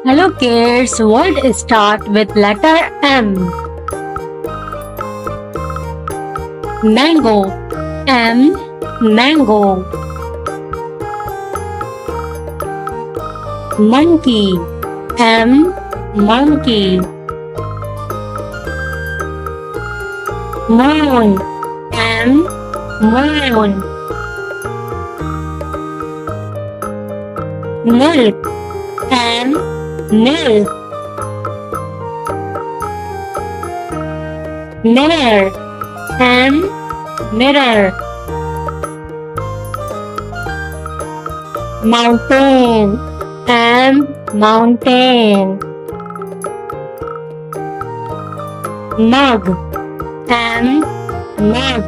Hello kids, word start with letter M. Mango. M. Mango. Monkey. M. Monkey. Moon. M. Moon. Milk. M. Milk. Mirror. M. Mirror. Mountain. M. Mountain. Mug. M. Mug.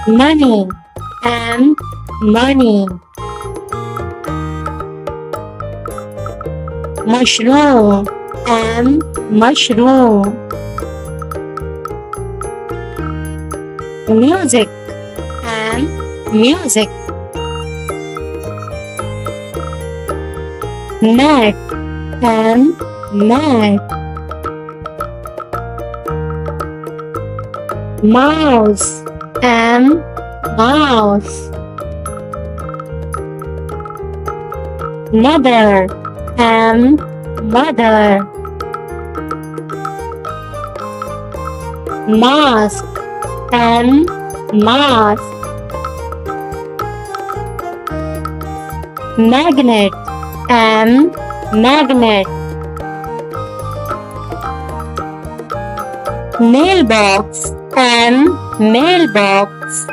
Money. M. Money. Mushroom. M. Mushroom. Music. M. Music. Mat. M. Mat. Mouse. M. Mouse. Mother. M. Mother. Mask. M. Mask. Magnet. M. Magnet. Mailbox. M. Mailbox.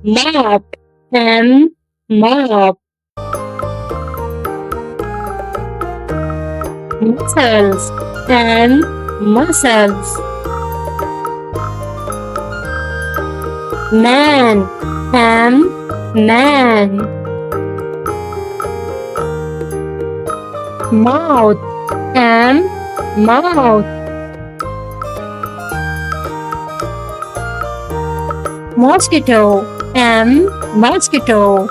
Mop. M. Mop. Muscles. M. Muscles. Man. M. Man. Mouth. M. Mouth. Mosquito. M. Mosquito.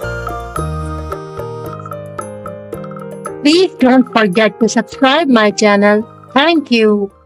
Please don't forget to subscribe my channel. Thank you.